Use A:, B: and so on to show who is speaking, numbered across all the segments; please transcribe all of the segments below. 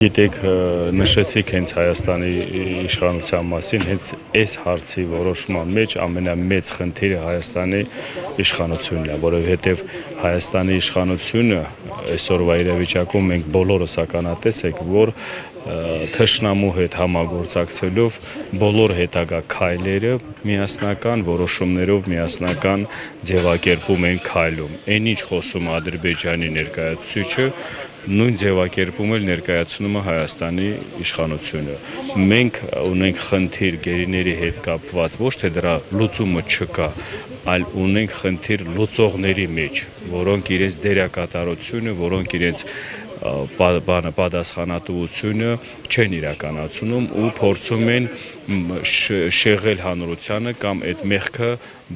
A: Գիտեք, նշեցիք հենց Հայաստանի իշխանության մասին, հենց այս հարցի որոշման մեջ ամենամեծ խնդիրը Հայաստանի իշխանությունն է, որովհետև Հայաստանի իշխանությունը այսօրվա իրավիճակում մենք բոլորս ականատես ենք, որ թշնամու հետ համագործակցելով բոլոր հետագա քայլերը միասնական որոշումներով միասնական ձևակերպում են քայլում։ Այն ինչ խոսում Ադրբեջանի ներկայացուցիչը, նույն ձևակերպում էլ ներկայացնում է Հայաստանի իշխանությունը։ Մենք ունենք խնդիր գերիների հետ կապված, ոչ թե դրա լուծումը չկա, այլ ունենք խնդիր լուծողների մեջ, որոնք իրենց դերակատարությունը, որոնք իրենց պատասխանատվությունը չեն իրականացնում ու փորձում են շեղել հանրությանը կամ այդ մեղքը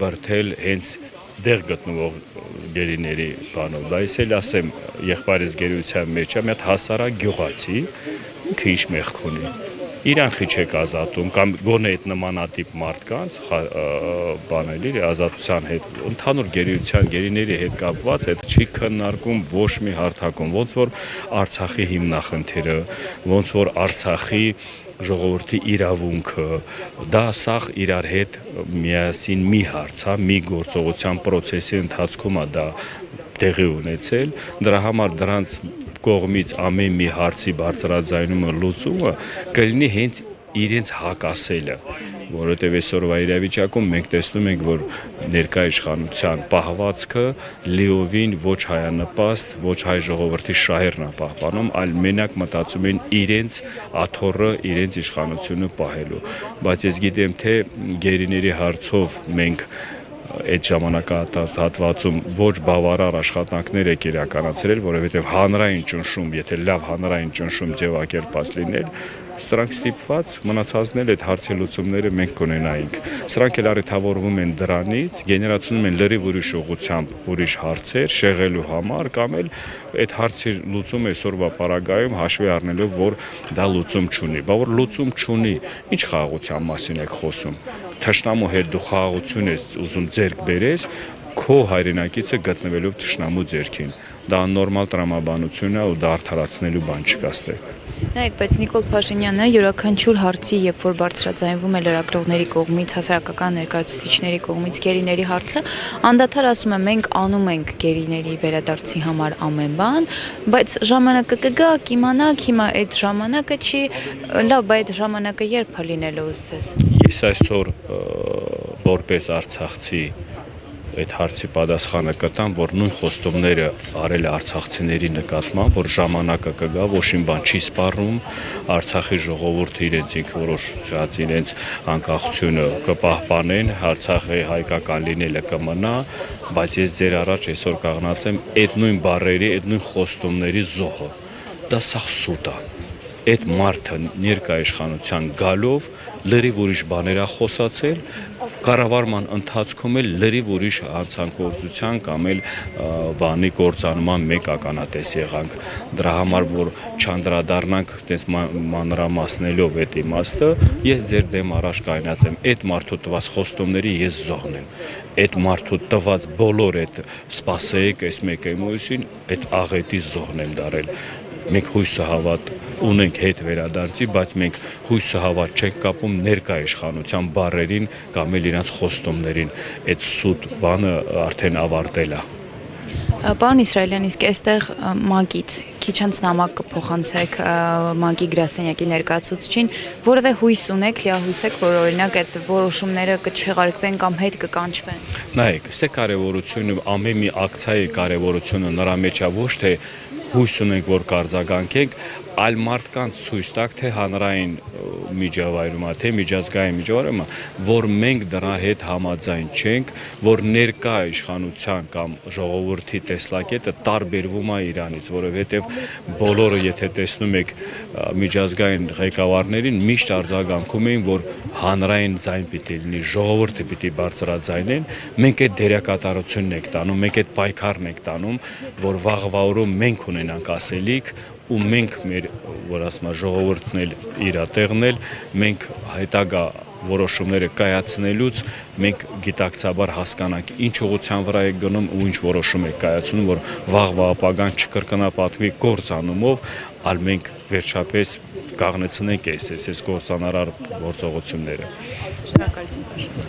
A: բրդել հենց դեղ գտնվող գերիների բանով։ Բայց էլ ասեմ, եղբայրս գերության մեջ է մի հատ հասարակ գյուղացի, ինքը ինչ մեղք ունի։ Իրան խի չեք ազատում կամ գոնե այդ նմանատիպ մարդկանց բաների ազատության հետ ընդհանուր գերիների հետ կապված այդ չի քննարկում ոչ մի հարթակում, ոնց որ Արցախի հիմնախնդիրը, ոնց որ Արցախի ժողովրդի իրավունքը, դա սաղ իրար հետ միասին մի հարց է, մի գործողության process-ի ընթացքում է դա տեղի ունեցել, դրա համար դրանց կողմից ամեն մի հարցի բարձրաձայնումը լուծումը կլինի հենց իրենց հակասելը, որովհետև այսօրվա իրավիճակում մենք տեսնում ենք, որ ներկա իշխանության պահվածքը լիովին ոչ հայանպաստ, ոչ հայ ժողովրդի շահերն է պահպանում, այլ մենակ մտածում են իրենց աթոռը, իրենց իշխանությունը պահելու։ Բայց ես գիտեմ, թե գերիների հարցով մենք այդ ժամանակահատվածում ոչ բավարար աշխատանքներ եք իրականացրել, որովհետև հանրային ճնշում, եթե լավ հանրային ճնշում ձևակերպած լիներ, սրանք ստիպված մնացածն էլ այդ հարցի լուծումները մենք կունենայինք։ Սրանք էլ առիթավորվում են դրանից, գեներացնում են լրիվ ուրիշ ուղղությամբ ուրիշ հարցեր շեղելու համար կամ էլ այդ հարցի լուծումը այսօրվա պարագայում հաշվի առնելով, որ դա լուծում չունի։ Բա որ լուծում չունի, ինչ խաղաղության մասին եք խոսում։ Թշնամու հետ դու խաղաղություն ես ուզում ձեռք բերես, քո հայրենակիցը գտնվելով թշնամու ձեռքին։ Դա նորմալ տրամաբանություն է ու դա արդարացնելու բան չկա ստեղ։
B: Նայեք, բայց Նիկոլ Փաշինյանը յուրաքանչյուր հարցի, երբ որ բարձրաձայնվում է լրագրողների կողմից, հասարակական ներկայացուցիչների կողմից գերիների հարցը, անդադար ասում է մենք անում ենք գերիների վերադարձի համար ամեն բան, բայց ժամանակը կգա, կիմանաք, հիմա այդ ժամանակը չի, լավ, բայց այդ ժամանակը երբ է լինելու ըստ ձեզ։
A: Ես այսօր որպես արցախցի այդ հարցի պատասխանը կտամ, որ նույն խոստումները արել է արցախցիների նկատմամբ, որ ժամանակը կգա, ոչինչ բան չի սպառնում, Արցախի ժողովուրդը իրենց ինքնորոշված իրենց անկախությունը կպահպանեն, Արցախի հայկական լինելը կմնա, բայց ես ձեր առաջ այսօր կանգնած եմ այդ նույն բառերի, այդ նույն խոստումների զոհը։ Դա սաղ սուտ է։ Այդ մարդը ներկա իշխանության գալով լրիվ ուրիշ բաներ է խոսացել, կառավարման ընթացքում էլ լրիվ ուրիշ հանցանքործության կամ էլ բանի կործանման մեկ ականատես եղանք։ Դրա համար որ չանդրադառնանք այդպես մանրամասնելով այդ իմաստը, ես ձեր դեմ առաջ կայնած եմ։ Այդ մարդու տված խոստումների ես զոհն եմ։ Այդ մարդու տված բոլոր այդ սպասեիք այս մեկ էմոյին, այդ աղետի զոհն եմ դարել։ Մենք հույսը հավատ ունենք հետ վերադարձի, բայց մենք հույսը հավատ չենք կապում ներկա իշխանության բառերին կամ էլ իրենց խոստումներին։ Այդ սուտ բանը արդեն ավարտել է։
B: Պարոն Իսրայելյան, իսկ այստեղ ՄԱԿ-ից քիչ անց նամակ կփոխանցեք ՄԱԿ-ի գրասենյակի ներկայացուցչին, որևէ հույս ունեք, լիահույս եք, որ օրինակ այդ որոշումները կչեղարկվեն կամ հետ կկանչվեն։
A: Նայեք, ստե կարևորությունը ամեն մի ակցիայի կարևորությունը նրա մեջ է ոչ թե հույս ունենք, որ կարձագանքենք, այլ մարդկանց ցույց տակ, թե հանրային միջավայրում, թե միջազգային միջավայրում, որ մենք դրա հետ համաձայն չենք, որ ներկա իշխանության կամ ժողովրդի տեսլակետը տարբերվում է իրանից, որովհետև բոլորը, եթե տեսնում եք միջազգային ղեկավարներին, միշտ արձագանքում էին, որ հանրային ձայն պիտի լինի, ժողովուրդը պիտի բարձրաձայնեն, մենք այդ դերակատարությունն ենք տանում, մենք այդ պայքարն ենք տանում, որ վաղվա օրում մենք ունենանք ասելիք ու մենք մեր, որ ասում եմ, ժողովուրդն էլ իր տեղն էլ, մենք հետագա որոշումները կայացնելուց մենք գիտակցաբար հասկանանք ինչ ուղղության վրա է գնում ու ինչ որոշում է կայացնում, որ վաղվա ապագան չկրկնապատկվի գործանումով, այլ մենք վերջապես կաղնեցնենք այս գործանարար գործողությունները։
B: Շնորհակալություն, Պաշտոն։